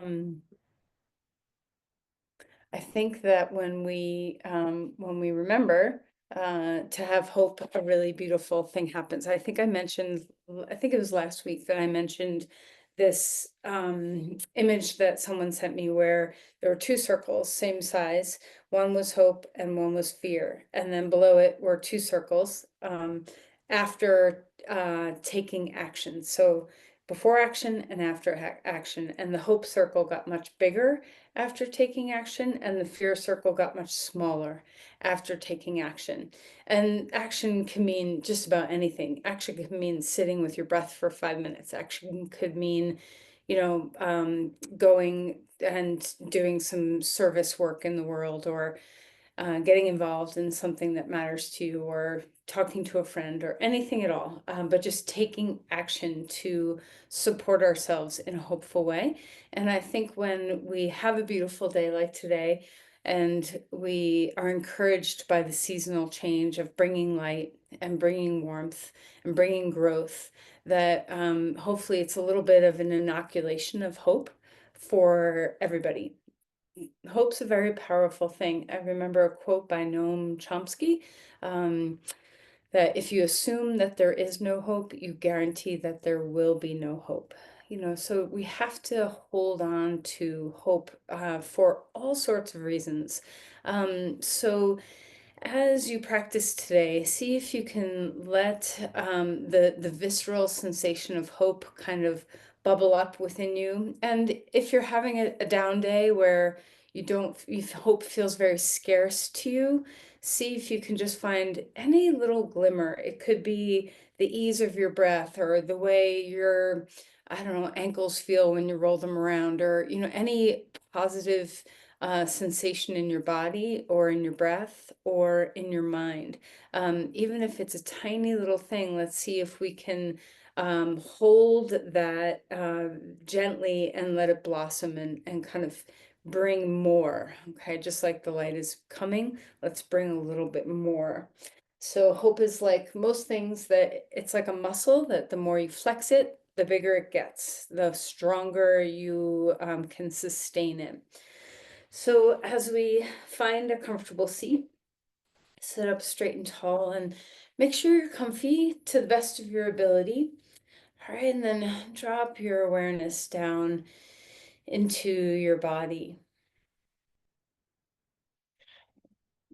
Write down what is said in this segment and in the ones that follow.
Um, I think that when we remember to have hope, a really beautiful thing happens. I think I mentioned, I think it was last week that I mentioned this image that someone sent me where there were two circles, same size. One was hope and one was fear, and then below it were two circles after taking action. So before action and after action, and the hope circle got much bigger after taking action, and the fear circle got much smaller after taking action. And action can mean just about anything. Action can mean sitting with your breath for 5 minutes. Action could mean, going and doing some service work in the world, or getting involved in something that matters to you, or talking to a friend, or anything at all, but just taking action to support ourselves in a hopeful way. And I think when we have a beautiful day like today, and we are encouraged by the seasonal change of bringing light and bringing warmth and bringing growth, that hopefully it's a little bit of an inoculation of hope for everybody. Hope's a very powerful thing. I remember a quote by Noam Chomsky, um, that if you assume that there is no hope, you guarantee that there will be no hope. So we have to hold on to hope for all sorts of reasons. So as you practice today, see if you can let the visceral sensation of hope kind of bubble up within you. And if you're having a down day where you don't, if hope feels very scarce to you, see if you can just find any little glimmer. It could be the ease of your breath, or the way your, I don't know, ankles feel when you roll them around, or any positive sensation in your body, or in your breath, or in your mind. Even if it's a tiny little thing, let's see if we can hold that gently and let it blossom, and kind of bring more. Okay, just like the light is coming, let's bring a little bit more. So hope is like most things, that it's like a muscle that the more you flex it, the bigger it gets, the stronger you can sustain it. So as we find a comfortable seat, sit up straight and tall, and make sure you're comfy to the best of your ability. All right, and then drop your awareness down into your body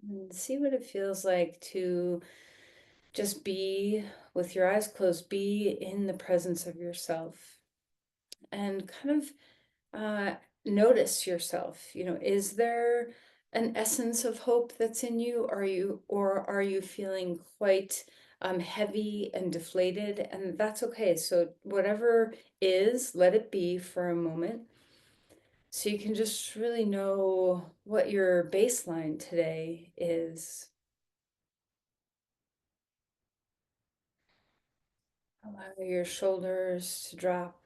and see what it feels like to just be with your eyes closed, be in the presence of yourself, and kind of notice yourself. Is there an essence of hope that's in you? Or are you feeling quite heavy and deflated? And that's okay. So whatever is, let it be for a moment. So you can just really know what your baseline today is. Allow your shoulders to drop.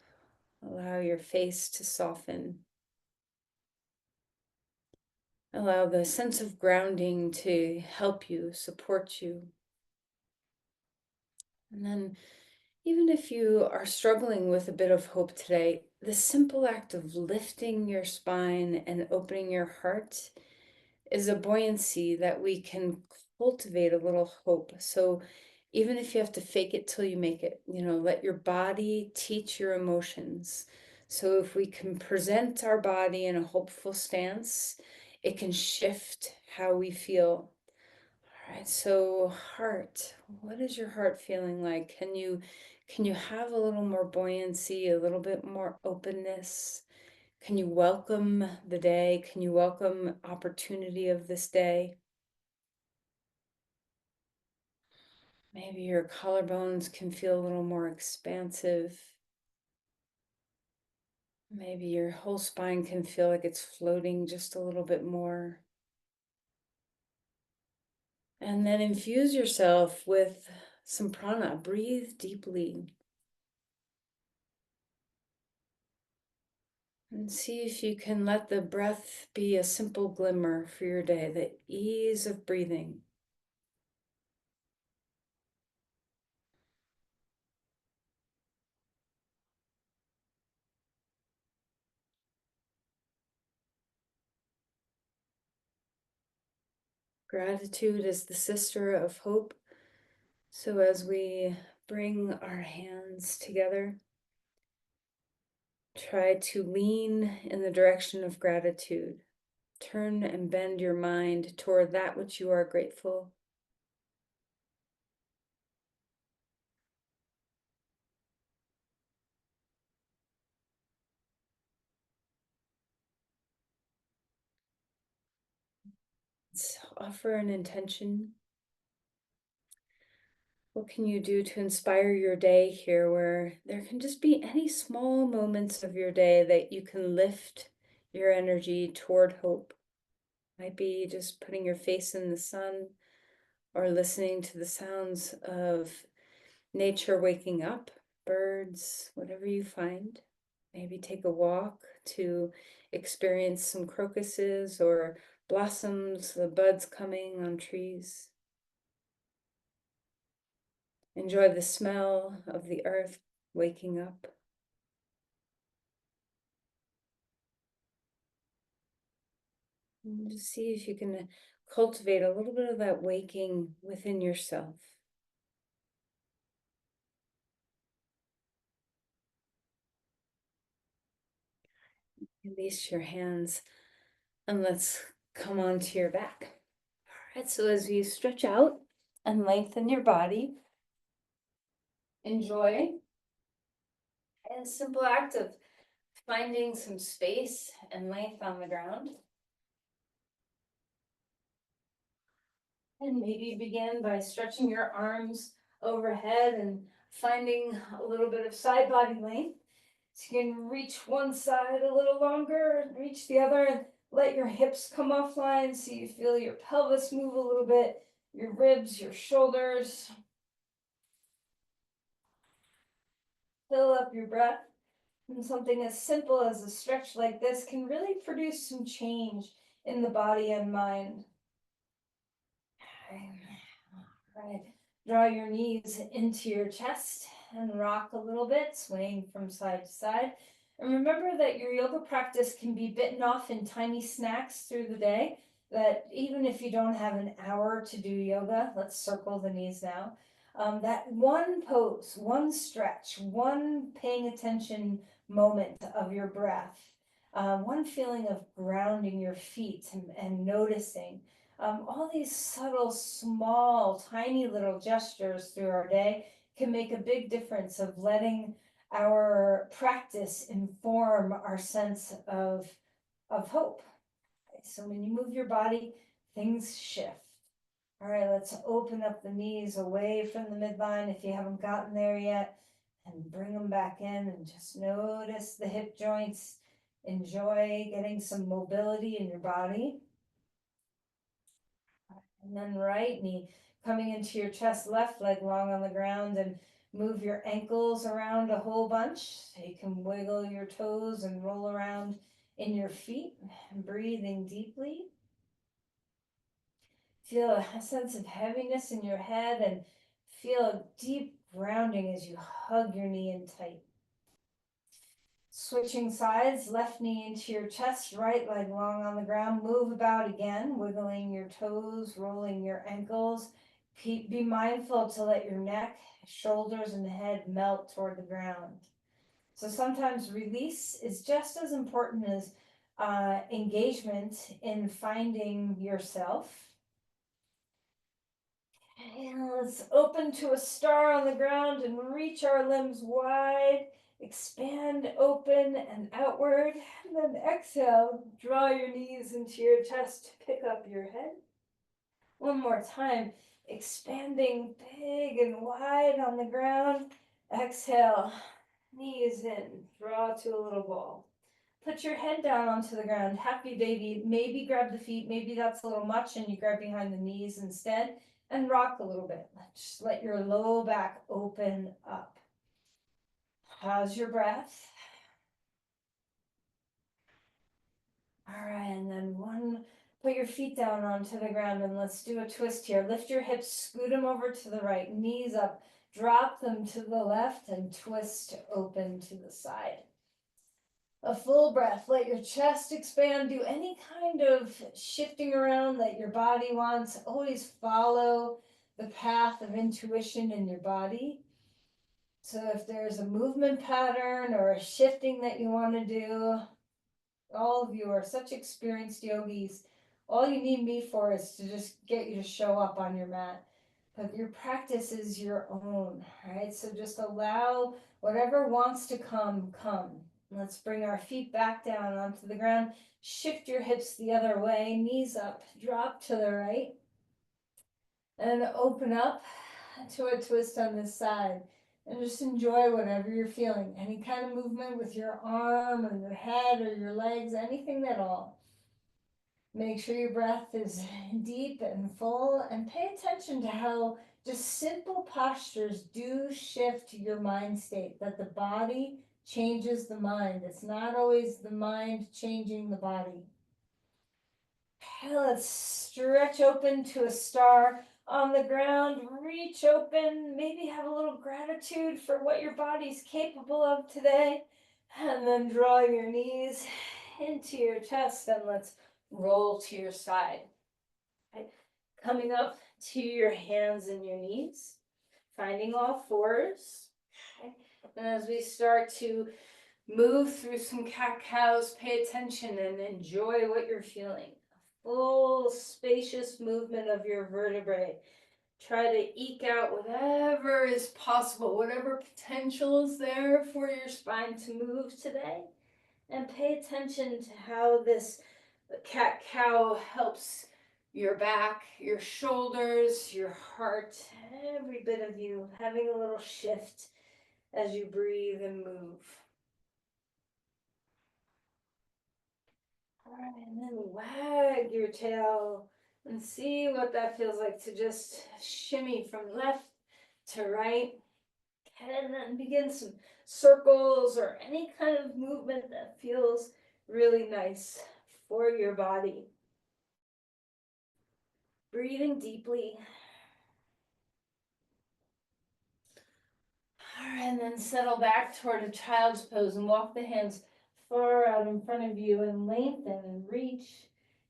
Allow your face to soften. Allow the sense of grounding to help you, support you. And then, even if you are struggling with a bit of hope today, the simple act of lifting your spine and opening your heart is a buoyancy that we can cultivate a little hope. So even if you have to fake it till you make it, let your body teach your emotions. So if we can present our body in a hopeful stance, it can shift how we feel. All right, so heart, what is your heart feeling like? Can you have a little more buoyancy, a little bit more openness? Can you welcome the day? Can you welcome opportunity of this day? Maybe your collarbones can feel a little more expansive. Maybe your whole spine can feel like it's floating just a little bit more. And then infuse yourself with some prana. Breathe deeply. And see if you can let the breath be a simple glimmer for your day, the ease of breathing. Gratitude is the sister of hope. So as we bring our hands together, try to lean in the direction of gratitude. Turn and bend your mind toward that which you are grateful. Let's offer an intention. What can you do to inspire your day here, where there can just be any small moments of your day that you can lift your energy toward hope? Might be just putting your face in the sun or listening to the sounds of nature waking up, birds, whatever you find. Maybe take a walk to experience some crocuses or blossoms, the buds coming on trees. Enjoy the smell of the earth waking up. And just see if you can cultivate a little bit of that waking within yourself. Release your hands and let's come onto your back. All right, so as you stretch out and lengthen your body, enjoy a simple act of finding some space and length on the ground. And maybe begin by stretching your arms overhead and finding a little bit of side body length. So you can reach one side a little longer, reach the other, and let your hips come offline so you feel your pelvis move a little bit, your ribs, your shoulders. Fill up your breath. And something as simple as a stretch like this can really produce some change in the body and mind. Right. Draw your knees into your chest and rock a little bit, swaying from side to side. And remember that your yoga practice can be bitten off in tiny snacks through the day. That even if you don't have an hour to do yoga, let's circle the knees now. That one pose, one stretch, one paying attention moment of your breath, one feeling of grounding your feet and noticing all these subtle, small, tiny little gestures through our day can make a big difference of letting our practice inform our sense of hope. So when you move your body, things shift. All right, let's open up the knees away from the midline if you haven't gotten there yet, and bring them back in and just notice the hip joints. Enjoy getting some mobility in your body. And then right knee coming into your chest, left leg long on the ground, and move your ankles around a whole bunch. So you can wiggle your toes and roll around in your feet, breathing deeply. Feel a sense of heaviness in your head and feel a deep grounding as you hug your knee in tight. Switching sides, left knee into your chest, right leg long on the ground. Move about again, wiggling your toes, rolling your ankles. Be mindful to let your neck, shoulders, and head melt toward the ground. So sometimes release is just as important as engagement in finding yourself. And let's open to a star on the ground and reach our limbs wide. Expand, open, and outward. And then exhale, draw your knees into your chest to pick up your head. One more time, expanding big and wide on the ground. Exhale, knees in, draw to a little ball. Put your head down onto the ground, happy baby. Maybe grab the feet, maybe that's a little much and you grab behind the knees instead, and rock a little bit. Just let your low back open up. How's your breath? All right, and then put your feet down onto the ground and let's do a twist here. Lift your hips, scoot them over to the right, knees up, drop them to the left and twist open to the side. A full breath. Let your chest expand. Do any kind of shifting around that your body wants. Always follow the path of intuition in your body. So if there's a movement pattern or a shifting that you want to do, all of you are such experienced yogis. All you need me for is to just get you to show up on your mat. But your practice is your own, right? So just allow whatever wants to come, come. Let's bring our feet back down onto the ground. Shift your hips the other way, knees up, drop to the right. And open up to a twist on this side. And just enjoy whatever you're feeling. Any kind of movement with your arm or your head or your legs, anything at all. Make sure your breath is deep and full, and pay attention to how just simple postures do shift your mind state, that the body changes the mind. It's not always the mind changing the body. Okay, let's stretch open to a star on the ground, reach open, maybe have a little gratitude for what your body's capable of today, and then draw your knees into your chest and let's roll to your side. Okay. Coming up to your hands and your knees, finding all fours. Okay. And as we start to move through some cat-cows, pay attention and enjoy what you're feeling. Full spacious movement of your vertebrae. Try to eke out whatever is possible, whatever potential is there for your spine to move today. And pay attention to how this cat-cow helps your back, your shoulders, your heart, every bit of you having a little shift as you breathe and move. All right, and then wag your tail and see what that feels like to just shimmy from left to right. And then begin some circles or any kind of movement that feels really nice for your body. Breathing deeply. All right, and then settle back toward a child's pose and walk the hands far out in front of you and lengthen and reach.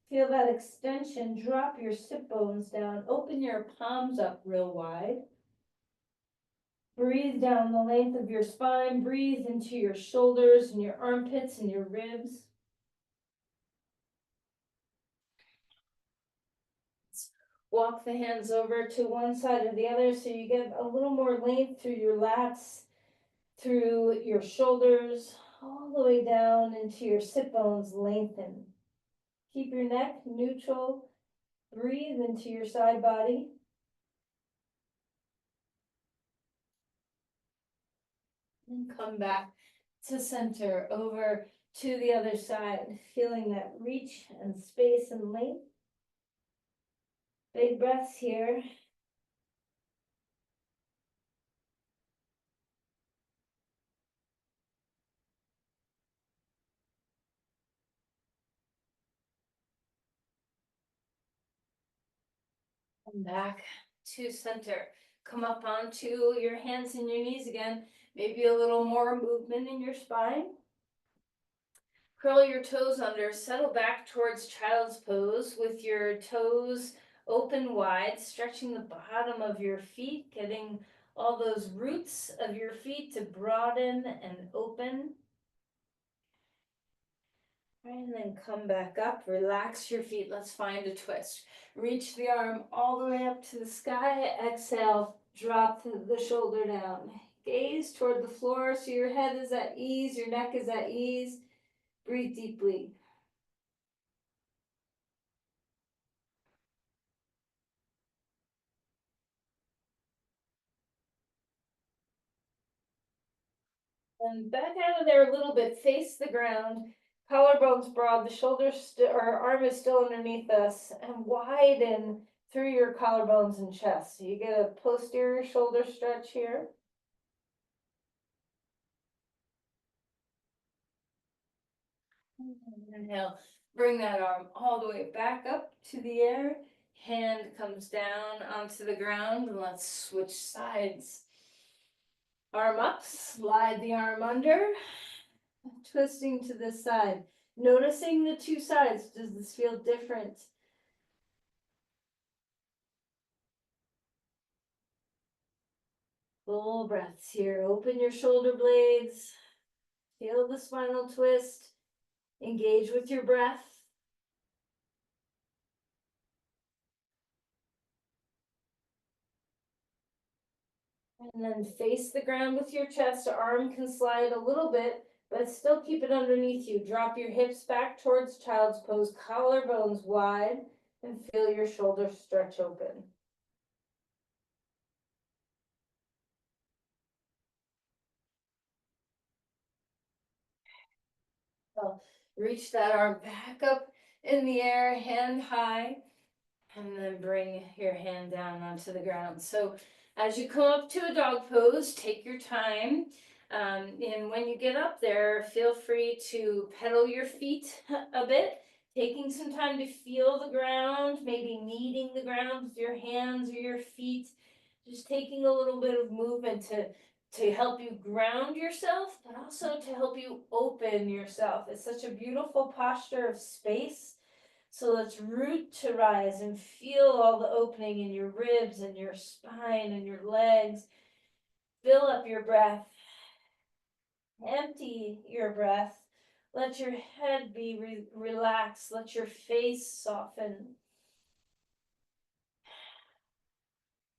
Feel that extension. Drop your sit bones down. Open your palms up real wide. Breathe down the length of your spine. Breathe into your shoulders and your armpits and your ribs. Walk the hands over to one side or the other so you get a little more length through your lats, through your shoulders, all the way down into your sit bones. Lengthen. Keep your neck neutral. Breathe into your side body. And come back to center, over to the other side, feeling that reach and space and length. Big breaths here. Come back to center. Come up onto your hands and your knees again. Maybe a little more movement in your spine. Curl your toes under, settle back towards child's pose with your toes open wide, stretching the bottom of your feet, getting all those roots of your feet to broaden and open. And then come back up, relax your feet. Let's find a twist. Reach the arm all the way up to the sky. Exhale, drop the shoulder down. Gaze toward the floor so your head is at ease, your neck is at ease. Breathe deeply. And back out of there a little bit, face the ground, collarbones broad, the shoulders or arm is still underneath us, and widen through your collarbones and chest. So you get a posterior shoulder stretch here. Inhale, bring that arm all the way back up to the air. Hand comes down onto the ground, and let's switch sides. Arm up, slide the arm under. Twisting to this side. Noticing the two sides. Does this feel different? Full breaths here. Open your shoulder blades. Feel the spinal twist. Engage with your breath. And then face the ground with your chest. Arm can slide a little bit, but still keep it underneath you. Drop your hips back towards child's pose, collarbones wide, and feel your shoulders stretch open. So reach that arm back up in the air, hand high, and then bring your hand down onto the ground. So as you come up to a dog pose, take your time. And when you get up there, feel free to pedal your feet a bit, taking some time to feel the ground, maybe kneading the ground with your hands or your feet, just taking a little bit of movement to help you ground yourself, but also to help you open yourself. It's such a beautiful posture of space. So let's root to rise and feel all the opening in your ribs and your spine and your legs. Fill up your breath. Empty your breath. Let your head be relaxed. Let your face soften.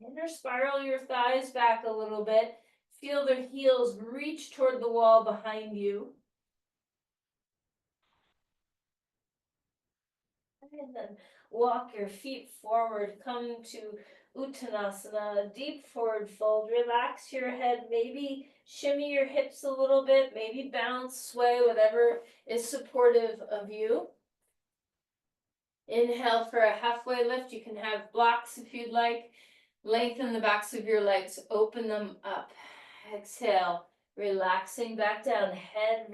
Inner spiral your thighs back a little bit. Feel their heels reach toward the wall behind you. And then walk your feet forward. Come to Uttanasana, deep forward fold. Relax your head. Maybe shimmy your hips a little bit. Maybe bounce, sway, whatever is supportive of you. Inhale for a halfway lift. You can have blocks if you'd like. Lengthen the backs of your legs. Open them up. Exhale. Relaxing back down. Head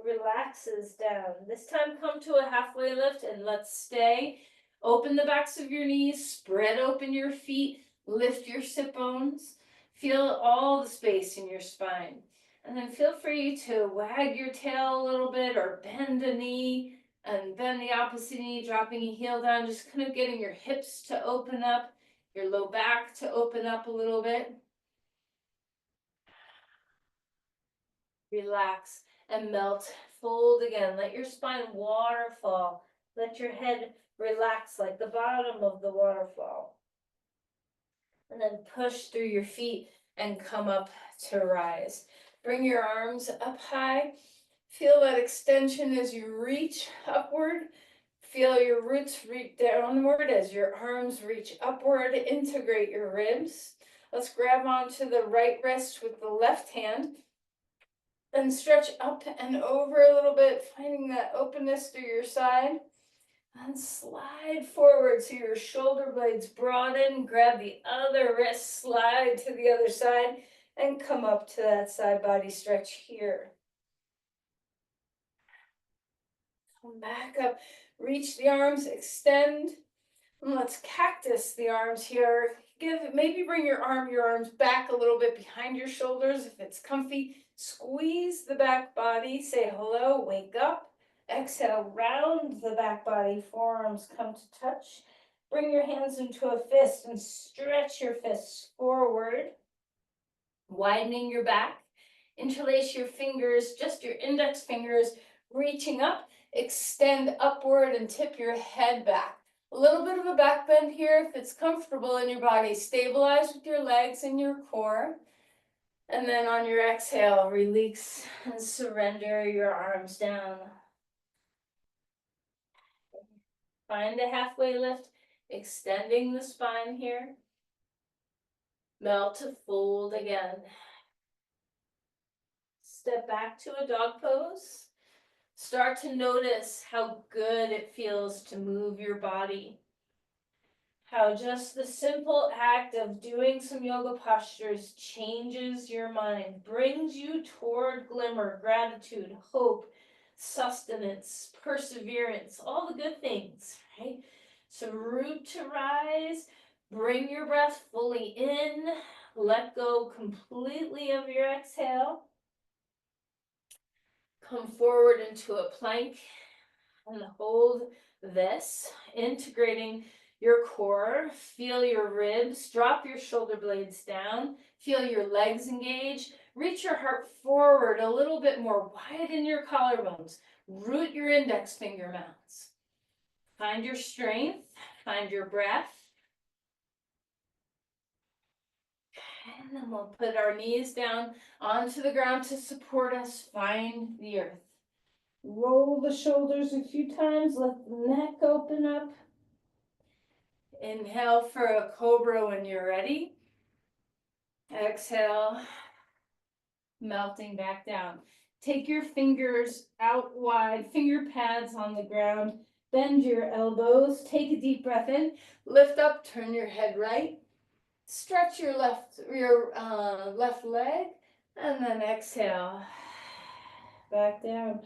relaxes down. This time come to a halfway lift and let's stay. Open the backs of your knees. Spread open your feet. Lift your sit bones. Feel all the space in your spine. And then feel free to wag your tail a little bit or bend a knee and bend the opposite knee, dropping a heel down, just kind of getting your hips to open up, your low back to open up a little bit. Relax and melt. Fold again. Let your spine waterfall. Let your head relax like the bottom of the waterfall. And then push through your feet and come up to rise. Bring your arms up high. Feel that extension as you reach upward. Feel your roots reach downward as your arms reach upward. Integrate your ribs. Let's grab onto the right wrist with the left hand. Then stretch up and over a little bit, finding that openness through your side. And slide forward so your shoulder blades broaden. Grab the other wrist, slide to the other side, and come up to that side body stretch here. Come back up, reach the arms, extend. And let's cactus the arms here. Maybe bring your arms back a little bit behind your shoulders if it's comfy. Squeeze the back body, say hello, wake up. Exhale, round the back body, forearms come to touch. Bring your hands into a fist and stretch your fists forward, widening your back. Interlace your fingers, just your index fingers, reaching up. Extend upward and tip your head back. A little bit of a back bend here if it's comfortable in your body. Stabilize with your legs and your core. And then on your exhale, release and surrender your arms down. Find a halfway lift, extending the spine here. Melt to fold again. Step back to a dog pose. Start to notice how good it feels to move your body. How just the simple act of doing some yoga postures changes your mind, brings you toward glimmer, gratitude, hope, sustenance, perseverance, all the good things, right? So root to rise, bring your breath fully in, let go completely of your exhale. Come forward into a plank and hold this, integrating your core. Feel your ribs, drop your shoulder blades down, feel your legs engage. Reach your heart forward a little bit more, widen your collarbones, root your index finger mounts. Find your strength, find your breath. And then we'll put our knees down onto the ground to support us. Find the earth. Roll the shoulders a few times, let the neck open up. Inhale for a cobra when you're ready. Exhale, melting back down. Take your fingers out wide, finger pads on the ground. Bend your elbows, take a deep breath in, lift up, turn your head right. Stretch your left leg, and then exhale. Back down.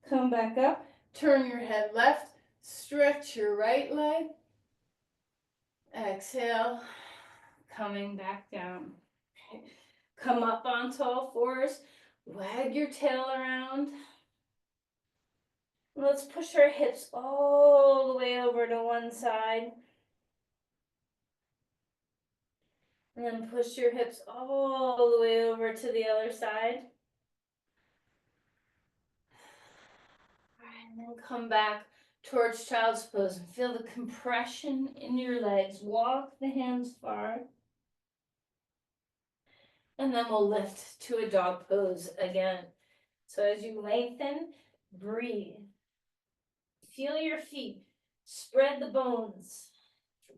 Come back up, turn your head left, stretch your right leg. Exhale, coming back down. Okay. Come up onto all fours, wag your tail around. Let's push our hips all the way over to one side. And then push your hips all the way over to the other side. And then come back towards child's pose and feel the compression in your legs. Walk the hands far. And then we'll lift to a dog pose again. So as you lengthen, breathe. Feel your feet. Spread the bones.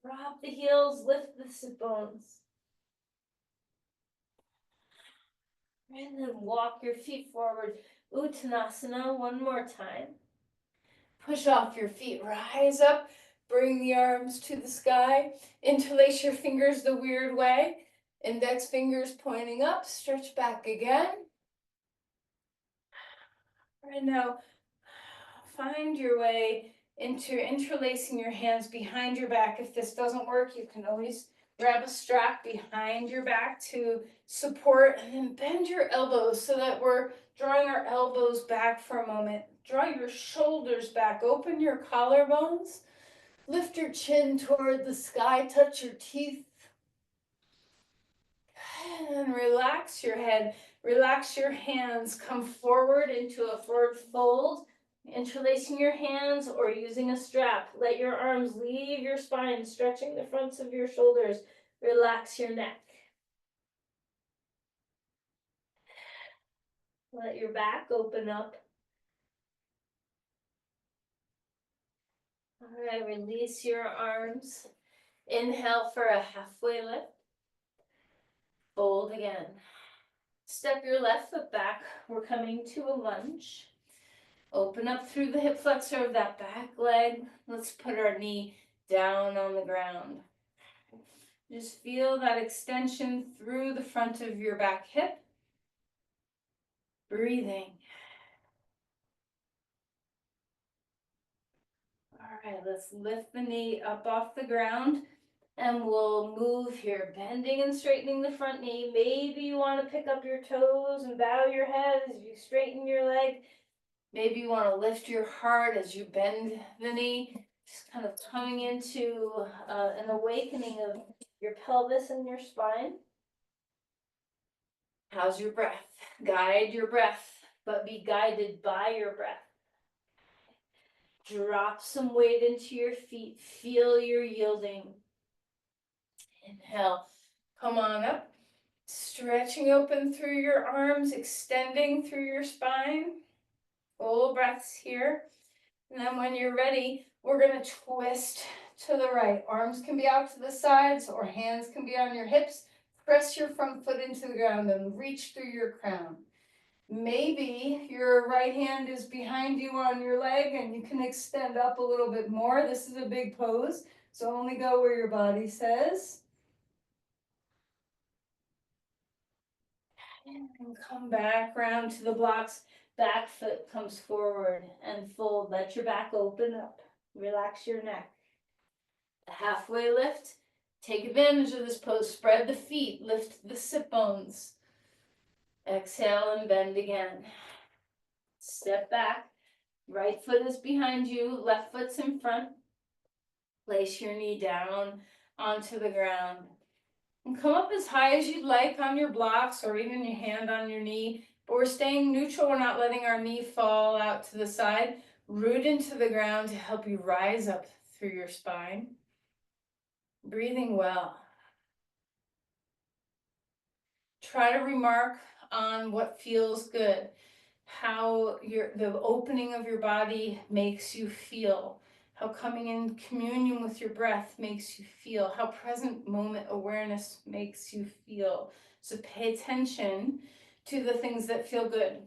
Drop the heels, lift the sit bones. And then walk your feet forward. Uttanasana one more time. Push off your feet, rise up, bring the arms to the sky, interlace your fingers the weird way, index fingers pointing up, stretch back again. Right now, find your way into interlacing your hands behind your back. If this doesn't work, you can always grab a strap behind your back to support, and then bend your elbows so that we're drawing our elbows back for a moment. Draw your shoulders back, open your collarbones, lift your chin toward the sky, touch your teeth, and relax your head, relax your hands, come forward into a forward fold, interlacing your hands or using a strap. Let your arms leave your spine, stretching the fronts of your shoulders. Relax your neck. Let your back open up. All right, release your arms. Inhale for a halfway lift. Fold again. Step your left foot back. We're coming to a lunge. Open up through the hip flexor of that back leg. Let's put our knee down on the ground. Just feel that extension through the front of your back hip. Breathing. All right, let's lift the knee up off the ground and we'll move here, bending and straightening the front knee. Maybe you want to pick up your toes and bow your head as you straighten your leg. Maybe you want to lift your heart as you bend the knee, just kind of coming into an awakening of your pelvis and your spine. How's your breath? Guide your breath, but be guided by your breath. Drop some weight into your feet. Feel your yielding. Inhale, come on up. Stretching open through your arms, extending through your spine. Full breaths here. And then when you're ready, we're going to twist to the right. Arms can be out to the sides or hands can be on your hips. Press your front foot into the ground and reach through your crown. Maybe your right hand is behind you on your leg and you can extend up a little bit more. This is a big pose, so only go where your body says. And come back round to the blocks. Back foot comes forward and fold. Let your back open up. Relax your neck. A halfway lift. Take advantage of this pose. Spread the feet. Lift the sit bones. Exhale and bend again. Step back, right foot is behind you, left foot's in front. Place your knee down onto the ground. And come up as high as you'd like on your blocks or even your hand on your knee. But we're staying neutral, we're not letting our knee fall out to the side. Root into the ground to help you rise up through your spine. Breathing well. Try to remark on what feels good, how the opening of your body makes you feel, how coming in communion with your breath makes you feel, how present moment awareness makes you feel. So pay attention to the things that feel good.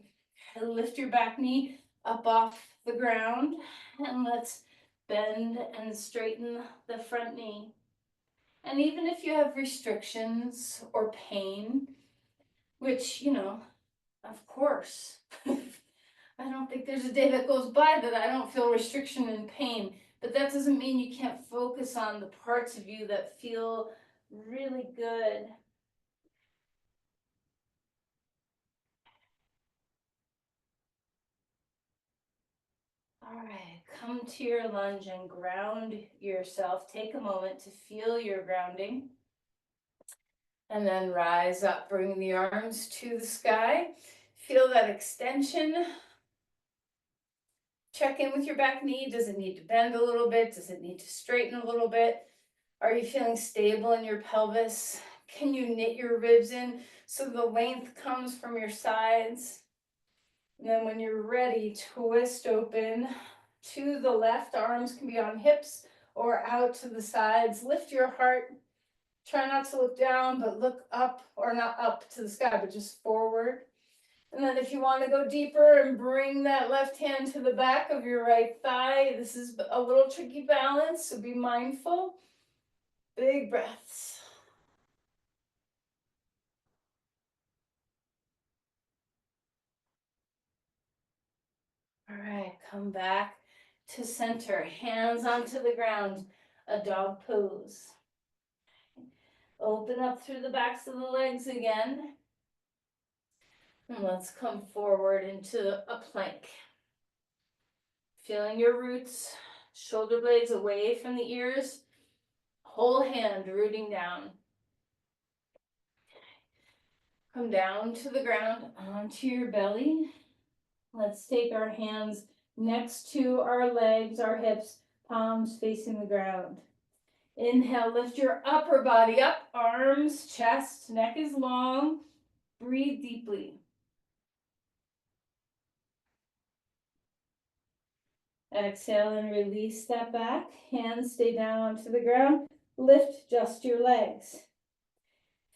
Lift your back knee up off the ground, and let's bend and straighten the front knee. And even if you have restrictions or pain, which, of course, I don't think there's a day that goes by that I don't feel restriction and pain, but that doesn't mean you can't focus on the parts of you that feel really good. All right, come to your lunge and ground yourself. Take a moment to feel your grounding. And then rise up, bring the arms to the sky. Feel that extension. Check in with your back knee. Does it need to bend a little bit? Does it need to straighten a little bit? Are you feeling stable in your pelvis? Can you knit your ribs in so the length comes from your sides? And then when you're ready, twist open to the left. Arms can be on hips or out to the sides. Lift your heart. Try not to look down, but look up, or not up to the sky, but just forward. And then if you want to go deeper and bring that left hand to the back of your right thigh, this is a little tricky balance, so be mindful. Big breaths. All right, come back to center, hands onto the ground, a dog pose. Open up through the backs of the legs again. And let's come forward into a plank. Feeling your roots, shoulder blades away from the ears, whole hand rooting down. Come down to the ground, onto your belly. Let's take our hands next to our legs, our hips, palms facing the ground. Inhale, lift your upper body up, arms, chest, neck is long. Breathe deeply. Exhale and release that back. Hands stay down onto the ground. Lift just your legs.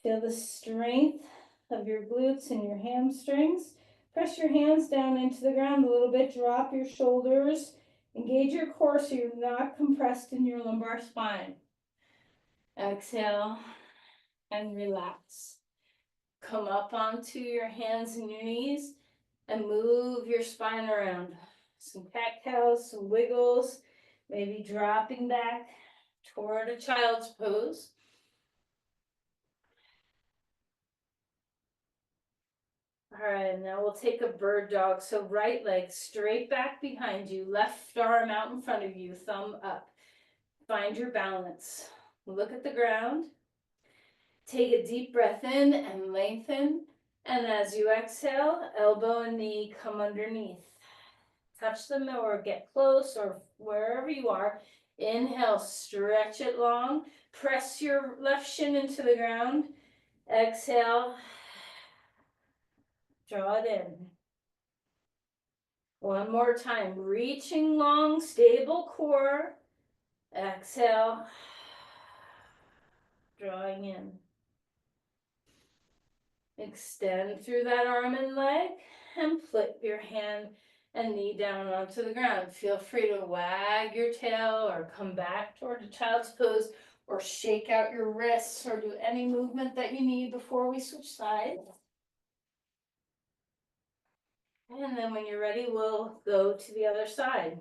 Feel the strength of your glutes and your hamstrings. Press your hands down into the ground a little bit. Drop your shoulders. Engage your core so you're not compressed in your lumbar spine. Exhale and relax. Come up onto your hands and your knees and move your spine around. Some cat-cows, some wiggles, maybe dropping back toward a child's pose. All right, now we'll take a bird dog. So right leg straight back behind you, left arm out in front of you, thumb up. Find your balance. Look at the ground. Take a deep breath in and lengthen. And as you exhale, elbow and knee come underneath. Touch them or get close or wherever you are. Inhale, stretch it long. Press your left shin into the ground. Exhale, draw it in. One more time, reaching long, stable core. Exhale, drawing in. Extend through that arm and leg and flip your hand and knee down onto the ground. Feel free to wag your tail or come back toward a child's pose or shake out your wrists or do any movement that you need before we switch sides. And then when you're ready, we'll go to the other side.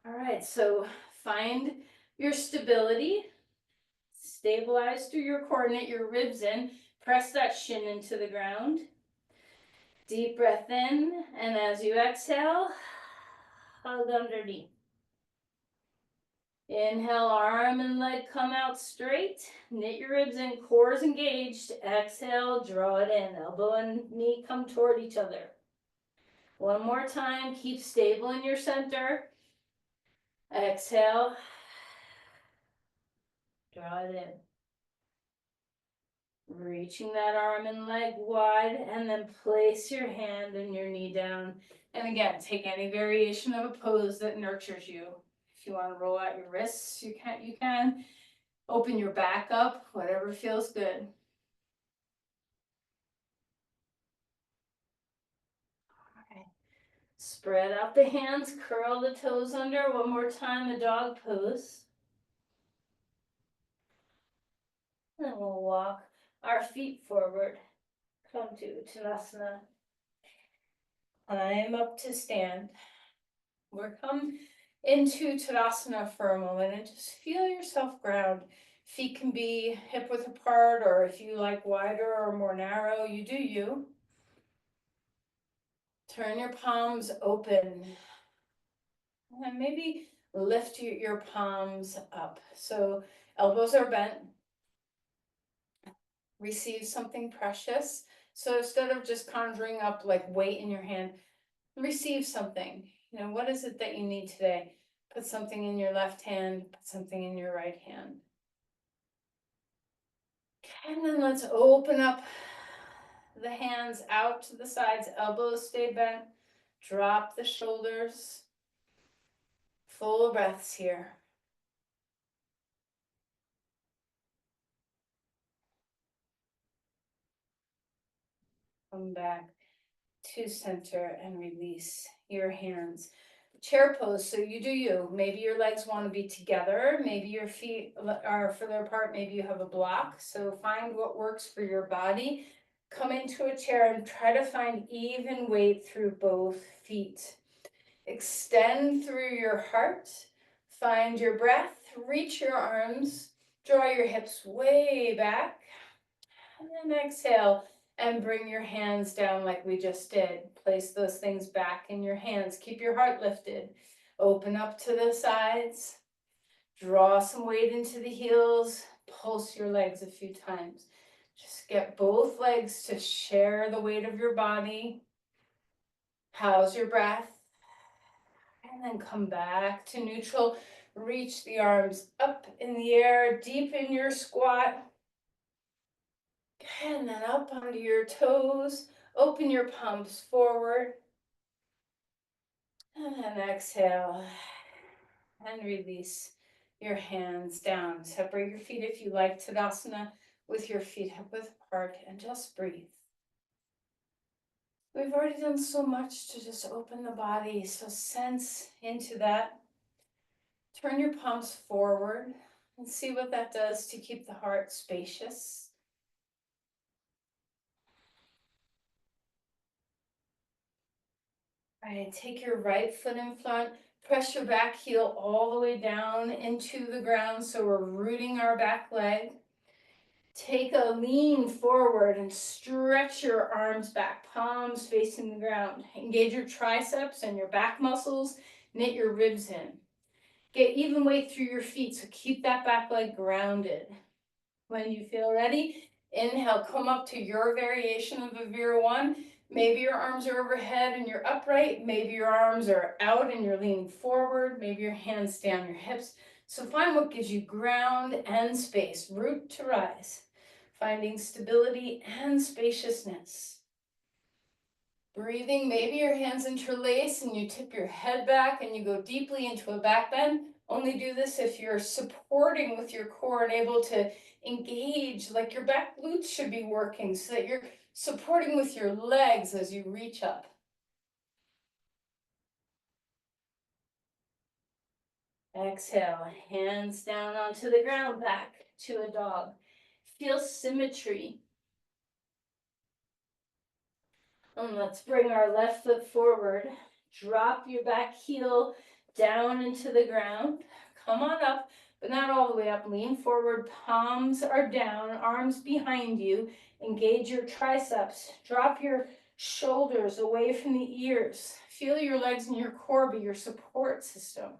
All right, so find your stability. Stabilize through your core, knit your ribs in. Press that shin into the ground. Deep breath in, and as you exhale, hug underneath. Inhale, arm and leg come out straight. Knit your ribs in, core is engaged. Exhale, draw it in. Elbow and knee come toward each other. One more time, keep stable in your center. Exhale, draw it in. Reaching that arm and leg wide, and then place your hand and your knee down. And again, take any variation of a pose that nurtures you. If you want to roll out your wrists, you can. Open your back up, whatever feels good. Okay. Spread out the hands, curl the toes under. One more time, a dog pose. And we'll walk our feet forward. Come to Uttanasana. Climb up to stand. We'll come into Tadasana for a moment and just feel yourself ground. Feet can be hip width apart, or if you like wider or more narrow, you do you. Turn your palms open. And maybe lift your palms up. So elbows are bent. Receive something precious. So instead of just conjuring up like weight in your hand, receive something. You know, what is it that you need today? Put something in your left hand, put something in your right hand. And then let's open up the hands out to the sides, elbows stay bent, drop the shoulders. Full breaths here. Come back to center and release your hands. Chair pose, so you do you. Maybe your legs want to be together, maybe your feet are further apart, maybe you have a block. So find what works for your body. Come into a chair and try to find even weight through both feet. Extend through your heart. Find your breath. Reach your arms. Draw your hips way back. And then exhale and bring your hands down like we just did. Place those things back in your hands. Keep your heart lifted. Open up to the sides. Draw some weight into the heels. Pulse your legs a few times. Just get both legs to share the weight of your body. House your breath. And then come back to neutral. Reach the arms up in the air, deep in your squat. And then up onto your toes. Open your palms forward. And then exhale. And release your hands down. Separate your feet if you like, Tadasana, with your feet hip width apart, and just breathe. We've already done so much to just open the body, so sense into that. Turn your palms forward and see what that does to keep the heart spacious. All right, take your right foot in front, press your back heel all the way down into the ground, so we're rooting our back leg. Take a lean forward and stretch your arms back, palms facing the ground. Engage your triceps and your back muscles, knit your ribs in. Get even weight through your feet, so keep that back leg grounded. When you feel ready, inhale, come up to your variation of a Vira-1. Maybe your arms are overhead and you're upright. Maybe your arms are out and you're leaning forward. Maybe your hands stay on your hips. So find what gives you ground and space, root to rise. Finding stability and spaciousness. Breathing, maybe your hands interlace and you tip your head back and you go deeply into a back bend. Only do this if you're supporting with your core and able to engage, like your back glutes should be working, so that you're supporting with your legs as you reach up. Exhale, hands down onto the ground, back to a dog. Feel symmetry. And let's bring our left foot forward. Drop your back heel down into the ground. Come on up, but not all the way up. Lean forward, palms are down, arms behind you. Engage your triceps. Drop your Shoulders away from the ears. Feel your legs and your core be your support system.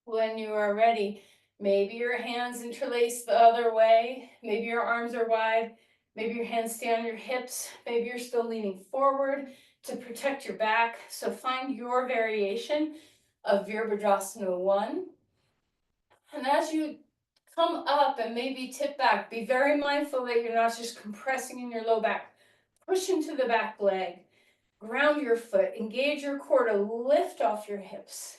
When you are ready, maybe your hands interlace the other way. Maybe your arms are wide. Maybe your hands stay on your hips. Maybe you're still leaning forward to protect your back. So find your variation of Virabhadrasana 1. And as you come up and maybe tip back, be very mindful that you're not just compressing in your low back. Push into the back leg. Ground your foot. Engage your core to lift off your hips.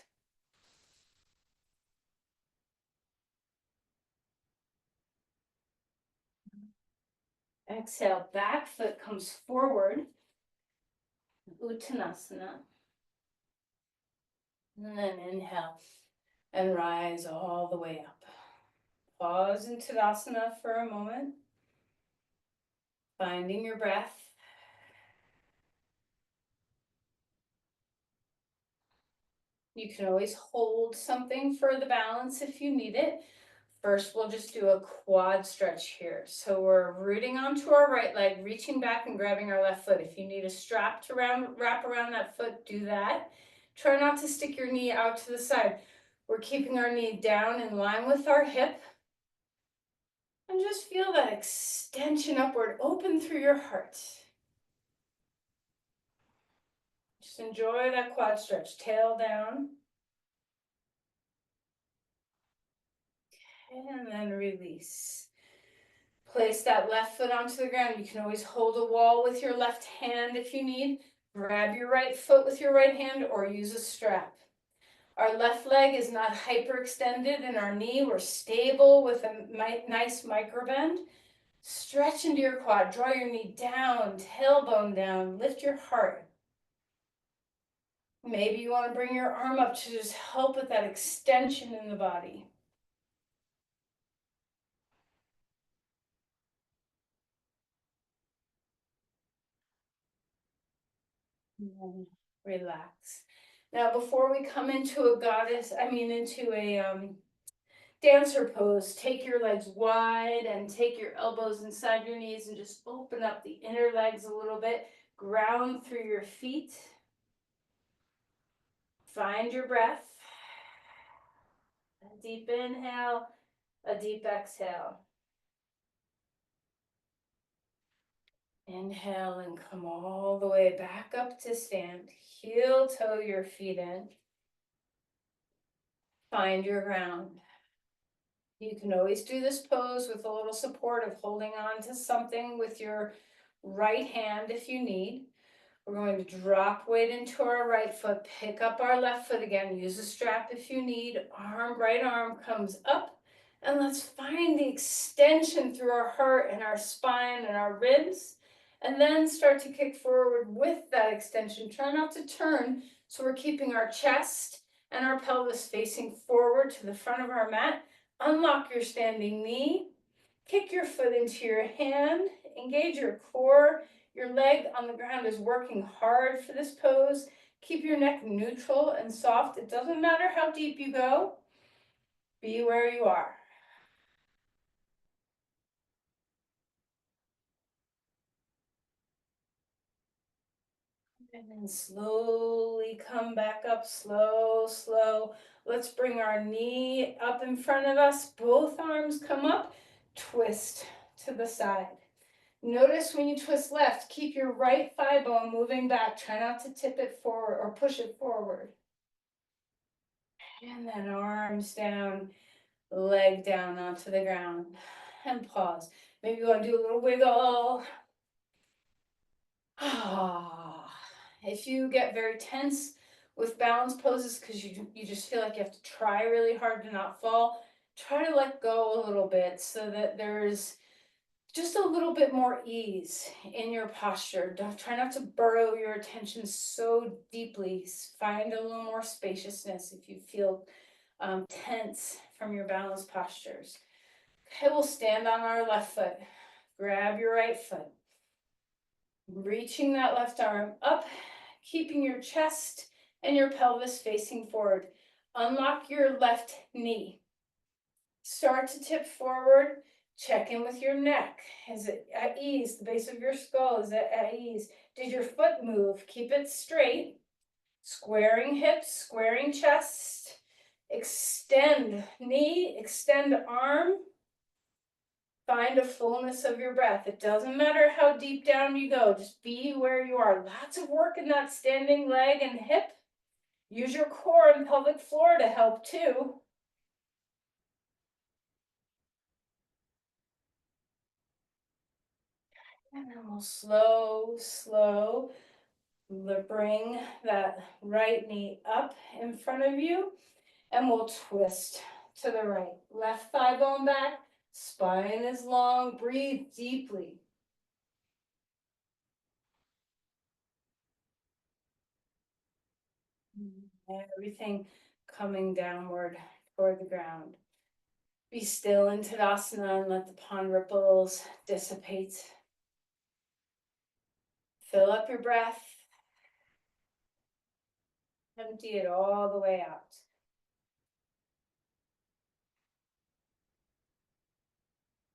Exhale, back foot comes forward. Uttanasana. And then inhale and rise all the way up. Pause in Tadasana for a moment. Finding your breath. You can always hold something for the balance if you need it. First, we'll just do a quad stretch here. So we're rooting onto our right leg, reaching back and grabbing our left foot. If you need a strap to wrap around that foot, do that. Try not to stick your knee out to the side. We're keeping our knee down in line with our hip. And just feel that extension upward, open through your heart. Just enjoy that quad stretch, tail down. And then release. Place that left foot onto the ground. You can always hold a wall with your left hand if you need. Grab your right foot with your right hand or use a strap. Our left leg is not hyperextended in our knee. We're stable with a nice micro bend. Stretch into your quad. Draw your knee down, tailbone down. Lift your heart. Maybe you want to bring your arm up to just help with that extension in the body. And then relax. Now, before we come into into a dancer pose, take your legs wide and take your elbows inside your knees and just open up the inner legs a little bit. Ground through your feet. Find your breath. A deep inhale, a deep exhale. Inhale and come all the way back up to stand. Heel toe your feet in. Find your ground. You can always do this pose with a little support of holding on to something with your right hand if you need. We're going to drop weight into our right foot, pick up our left foot again, use a strap if you need. Right arm comes up, and let's find the extension through our heart and our spine and our ribs, and then start to kick forward with that extension. Try not to turn, so we're keeping our chest and our pelvis facing forward to the front of our mat. Unlock your standing knee, kick your foot into your hand, engage your core. Your leg on the ground is working hard for this pose. Keep your neck neutral and soft. It doesn't matter how deep you go. Be where you are. And then slowly come back up, slow, slow. Let's bring our knee up in front of us. Both arms come up, twist to the side. Notice when you twist left, keep your right thigh bone moving back. Try not to tip it forward or push it forward. And then arms down, leg down onto the ground. And pause. Maybe you want to do a little wiggle. If you get very tense with balance poses because you just feel like you have to try really hard to not fall, try to let go a little bit so that there's just a little bit more ease in your posture. Try not to burrow your attention so deeply. Find a little more spaciousness if you feel tense from your balance postures. Okay, we'll stand on our left foot. Grab your right foot. Reaching that left arm up, keeping your chest and your pelvis facing forward. Unlock your left knee. Start to tip forward. Check in with your neck. Is it at ease? The base of your skull, is it at ease? Did your foot move? Keep it straight. Squaring hips, squaring chest. Extend knee, extend arm. Find a fullness of your breath. It doesn't matter how deep down you go, just be where you are. Lots of work in that standing leg and hip. Use your core and pelvic floor to help too. And then we'll slow, bring that right knee up in front of you, and we'll twist to the right. Left thigh bone back, spine is long, breathe deeply. Everything coming downward toward the ground. Be still in Tadasana and let the pond ripples dissipate. Fill up your breath. Empty it all the way out.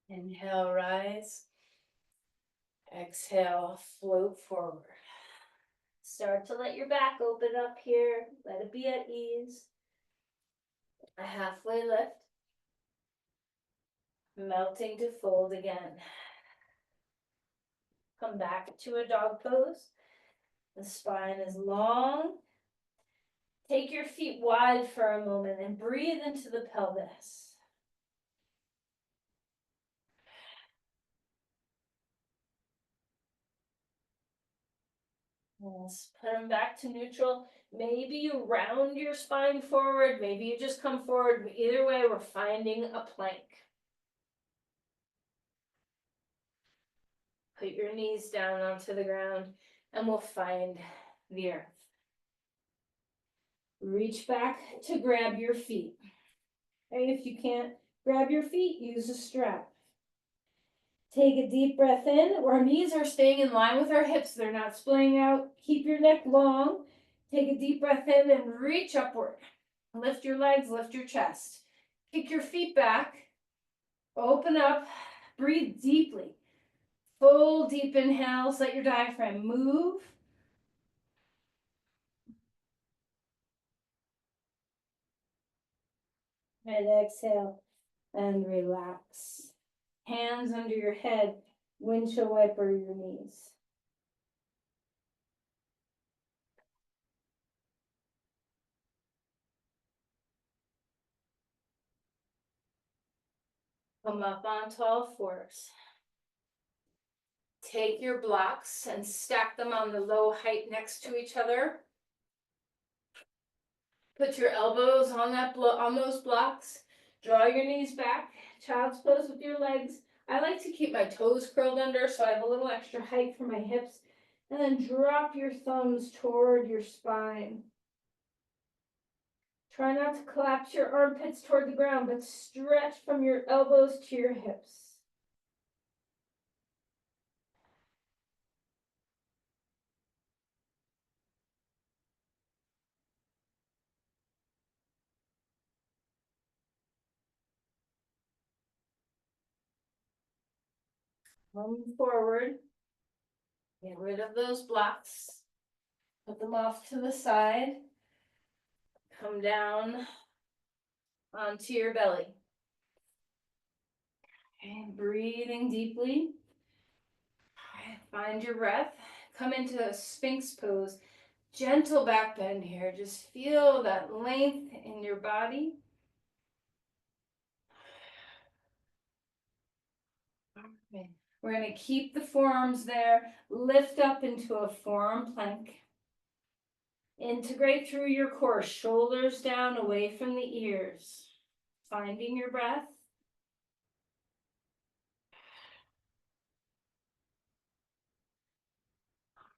Inhale, rise. Exhale, float forward. Start to let your back open up here. Let it be at ease. A halfway lift. Melting to fold again. Come back to a dog pose. The spine is long. Take your feet wide for a moment and breathe into the pelvis. Yes, put them back to neutral. Maybe you round your spine forward. Maybe you just come forward. But either way, we're finding a plank. Put your knees down onto the ground and we'll find the earth. Reach back to grab your feet. And if you can't grab your feet, use a strap. Take a deep breath in. Our knees are staying in line with our hips. They're not splitting out. Keep your neck long. Take a deep breath in and reach upward. Lift your legs, lift your chest. Kick your feet back. Open up. Breathe deeply. Full deep inhales. Let your diaphragm move. And exhale and relax. Hands under your head. Windshield wiper your knees. Come up onto all fours. Take your blocks and stack them on the low height next to each other. Put your elbows on on those blocks. Draw your knees back. Child's pose with your legs. I like to keep my toes curled under so I have a little extra height for my hips. And then drop your thumbs toward your spine. Try not to collapse your armpits toward the ground, but stretch from your elbows to your hips. Come forward. Get rid of those blocks. Put them off to the side. Come down onto your belly. Okay, breathing deeply. Find your breath. Come into a Sphinx pose. Gentle back bend here. Just feel that length in your body. Okay. We're going to keep the forearms there. Lift up into a forearm plank. Integrate through your core. Shoulders down, away from the ears. Finding your breath.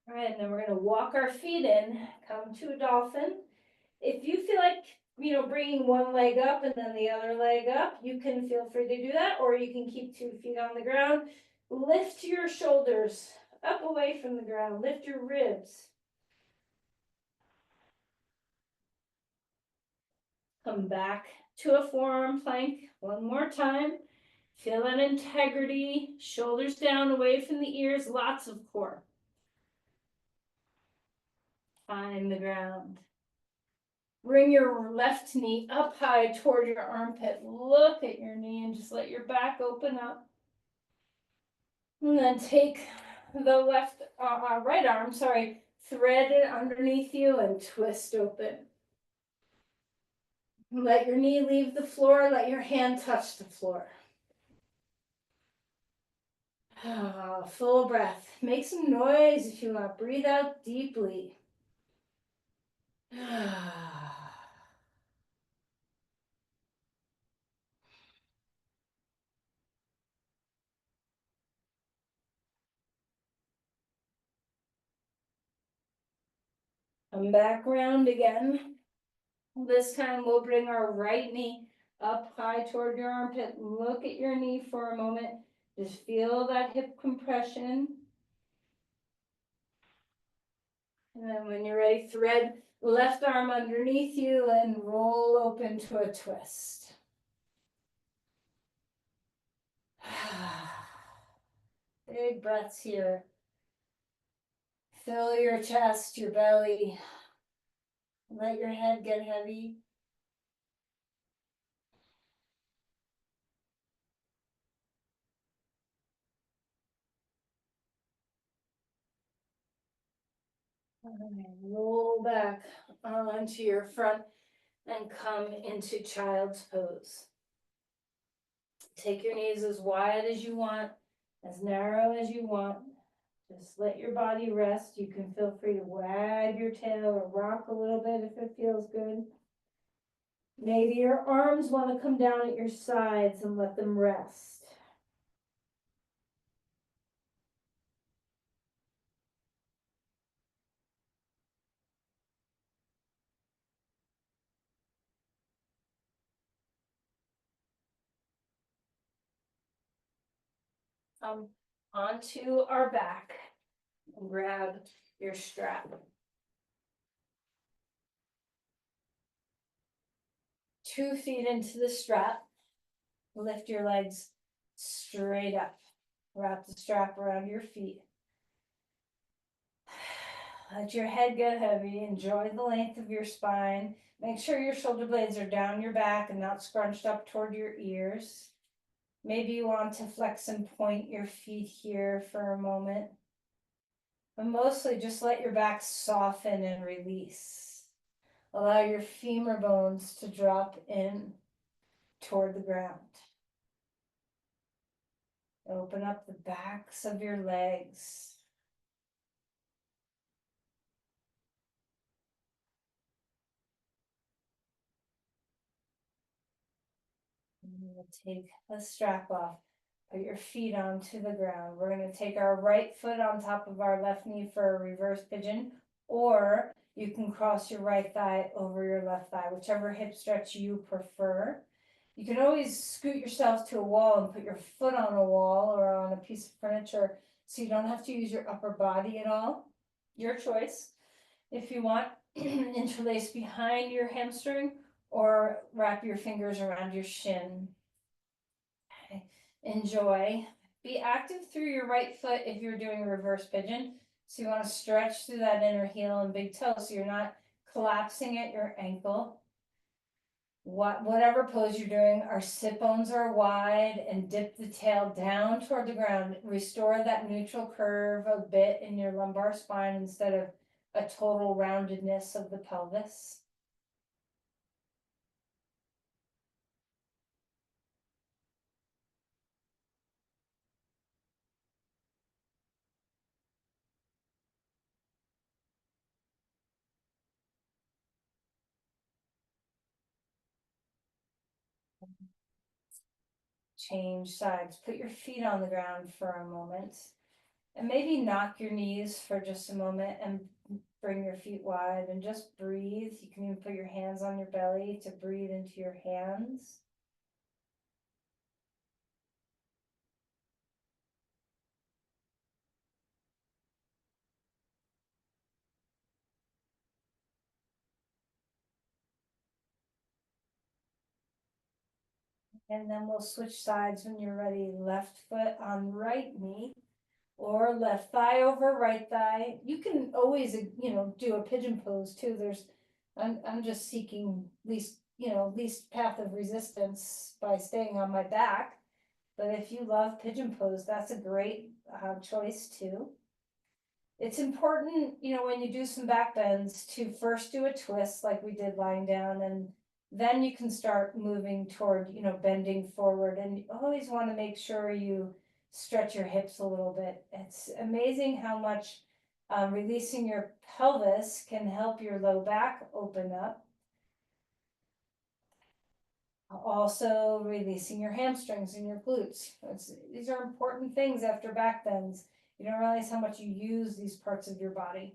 All right, and then we're going to walk our feet in. Come to a dolphin. If you feel like, bringing one leg up and then the other leg up, you can feel free to do that, or you can keep 2 feet on the ground. Lift your shoulders up away from the ground. Lift your ribs. Come back to a forearm plank one more time. Feel that integrity, shoulders down, away from the ears, lots of core. Find the ground. Bring your left knee up high toward your armpit. Look at your knee and just let your back open up. And then take the right arm, thread it underneath you and twist open. Let your knee leave the floor, let your hand touch the floor. Full breath. Make some noise if you want. Breathe out deeply. Come back round again. This time we'll bring our right knee up high toward your armpit. Look at your knee for a moment. Just feel that hip compression. And then when you're ready, thread left arm underneath you and roll open to a twist. Big breaths here. Fill your chest, your belly. Let your head get heavy. Roll back onto your front and come into child's pose. Take your knees as wide as you want, as narrow as you want. Just let your body rest. You can feel free to wag your tail or rock a little bit if it feels good. Maybe your arms want to come down at your sides and let them rest. Onto our back. Grab your strap. 2 feet into the strap. Lift your legs straight up. Wrap the strap around your feet. Let your head get heavy. Enjoy the length of your spine. Make sure your shoulder blades are down your back and not scrunched up toward your ears. Maybe you want to flex and point your feet here for a moment. But mostly just let your back soften and release. Allow your femur bones to drop in toward the ground. Open up the backs of your legs. And we'll take the strap off. Put your feet onto the ground. We're going to take our right foot on top of our left knee for a reverse pigeon, or you can cross your right thigh over your left thigh, whichever hip stretch you prefer. You can always scoot yourself to a wall and put your foot on a wall or on a piece of furniture so you don't have to use your upper body at all. Your choice. If you want, interlace behind your hamstring or wrap your fingers around your shin. Okay. Enjoy. Be active through your right foot if you're doing a reverse pigeon. So you want to stretch through that inner heel and big toe so you're not collapsing at your ankle. Whatever pose you're doing, our sit bones are wide and dip the tail down toward the ground. Restore that neutral curve a bit in your lumbar spine instead of a total roundedness of the pelvis. Change sides. Put your feet on the ground for a moment. And maybe knock your knees for just a moment and bring your feet wide and just breathe. You can even put your hands on your belly to breathe into your hands. And then we'll switch sides when you're ready. Left foot on right knee or left thigh over right thigh. You can always, do a pigeon pose too. I'm just seeking least path of resistance by staying on my back. But if you love pigeon pose, that's a great choice too. It's important, when you do some back bends to first do a twist like we did lying down, and then you can start moving toward, bending forward. And you always want to make sure you stretch your hips a little bit. It's amazing how much releasing your pelvis can help your low back open up. Also releasing your hamstrings and your glutes. These are important things after back bends. You don't realize how much you use these parts of your body.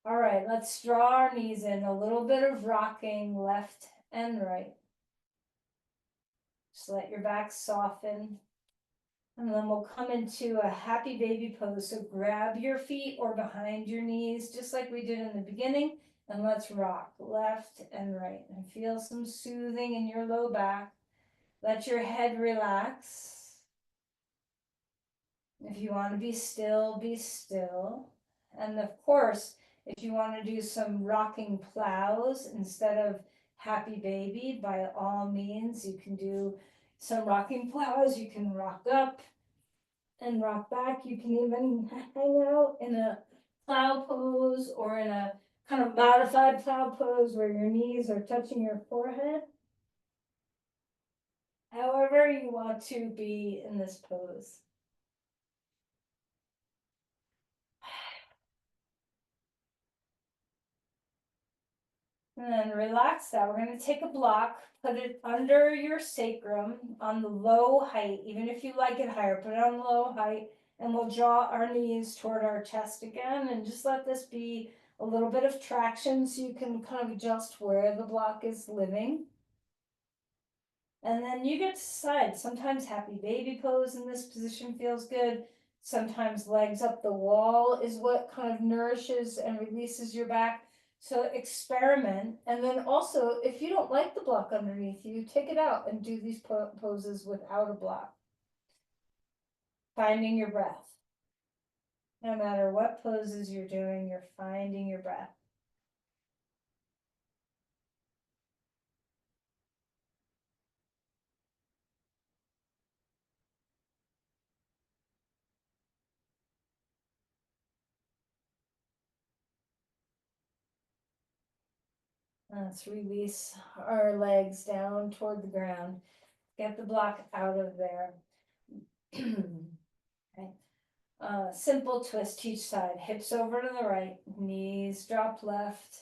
All right, let's draw our knees in, a little bit of rocking left and right. Just let your back soften. And then we'll come into a happy baby pose. So grab your feet or behind your knees, just like we did in the beginning. And let's rock left and right and feel some soothing in your low back. Let your head relax. If you want to be still, be still. And of course, if you want to do some rocking plows instead of happy baby, by all means, you can do some rocking plows. You can rock up and rock back. You can even hang out in a plow pose or in a kind of modified plow pose where your knees are touching your forehead. However you want to be in this pose. And then relax that. We're going to take a block, put it under your sacrum on the low height. Even if you like it higher, put it on the low height. And we'll draw our knees toward our chest again. And just let this be a little bit of traction so you can kind of adjust where the block is living. And then you get to decide. Sometimes happy baby pose in this position feels good. Sometimes legs up the wall is what kind of nourishes and releases your back. So experiment. And then also, if you don't like the block underneath you, take it out and do these poses without a block. Finding your breath. No matter what poses you're doing, you're finding your breath. Let's release our legs down toward the ground. Get the block out of there. Okay. Simple twist each side, hips over to the right, knees drop left,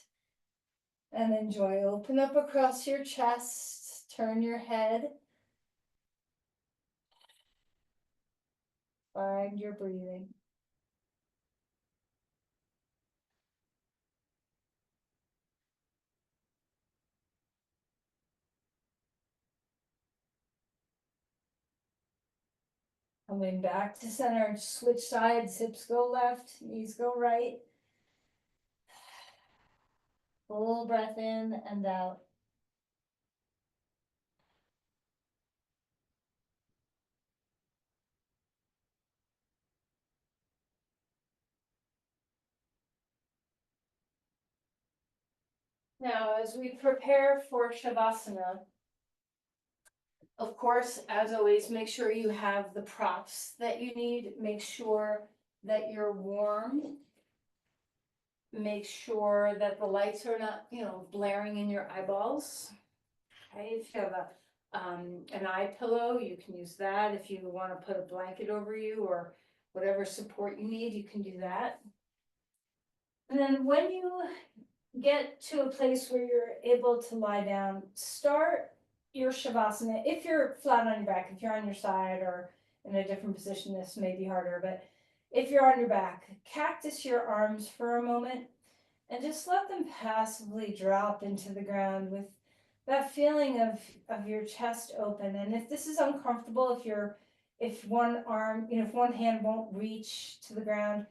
and enjoy. Open up across your chest, turn your head, find your breathing. Coming back to center, switch sides, hips go left, knees go right. Full breath in and out. Now, as we prepare for Shavasana, of course, as always, make sure you have the props that you need. Make sure that you're warm. Make sure that the lights are not, blaring in your eyeballs. Okay, if you have an eye pillow, you can use that. If you want to put a blanket over you or whatever support you need, you can do that. And then when you get to a place where you're able to lie down, start your Shavasana. If you're flat on your back, if you're on your side or in a different position, this may be harder, but if you're on your back, cactus your arms for a moment and just let them passively drop into the ground with that feeling of your chest open. And if this is uncomfortable, if one arm, if one hand won't reach to the ground,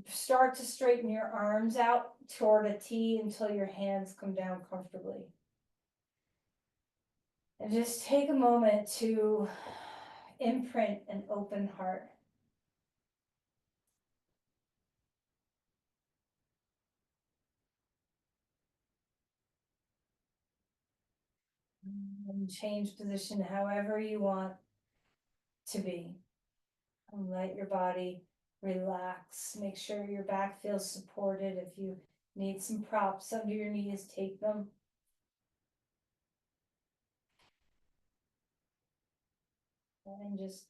start to straighten your arms out toward a T until your hands come down comfortably. And just take a moment to imprint an open heart. And change position however you want to be. And let your body relax. Make sure your back feels supported. If you need some props under your knees, take them. And just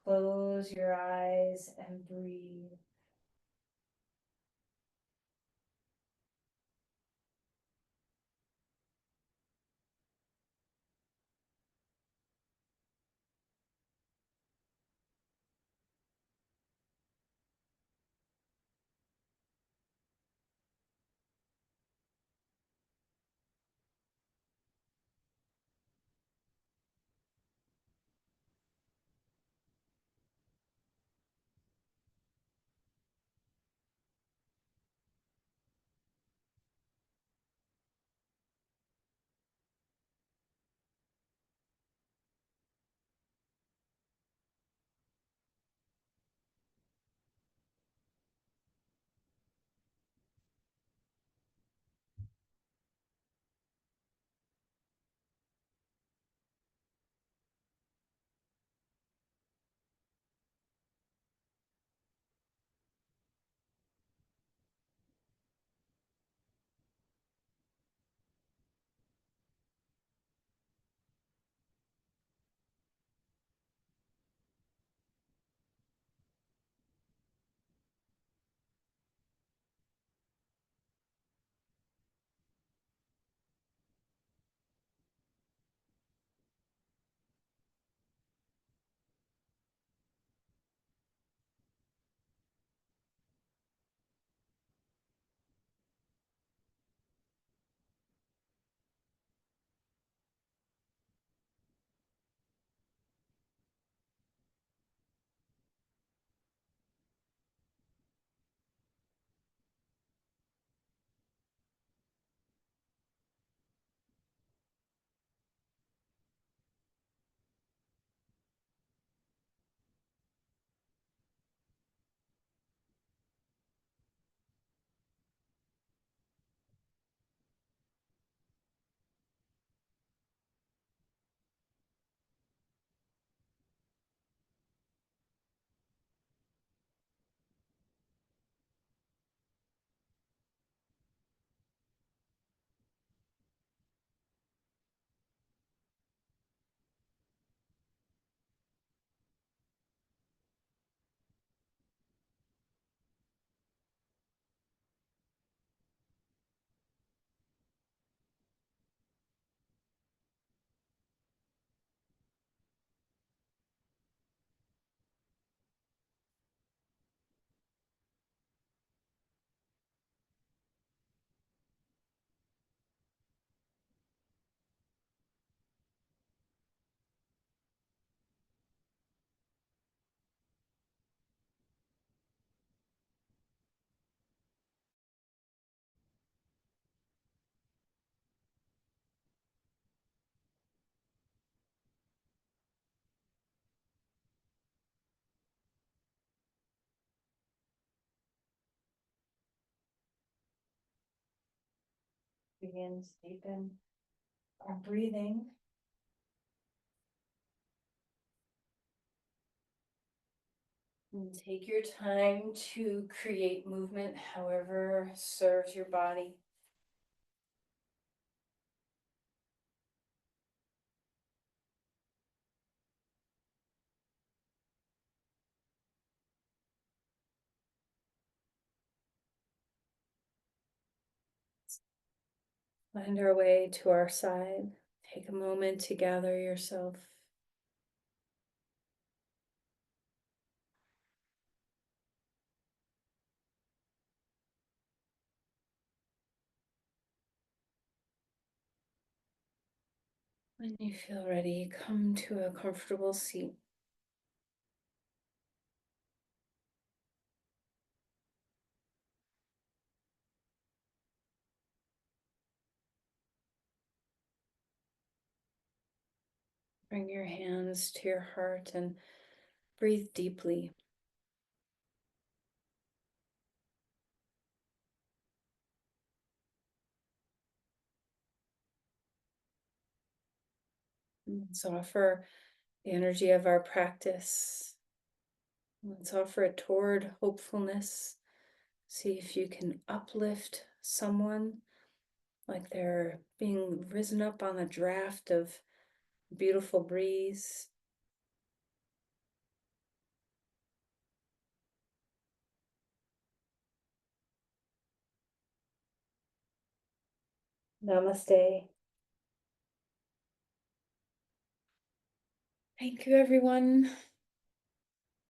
close your eyes and breathe. Begin to deepen our breathing. And take your time to create movement however serves your body. Find our way to our side. Take a moment to gather yourself. When you feel ready, come to a comfortable seat. Bring your hands to your heart and breathe deeply. Let's offer the energy of our practice. Let's offer it toward hopefulness. See if you can uplift someone like they're being risen up on a draft of beautiful breeze. Namaste. Thank you, everyone.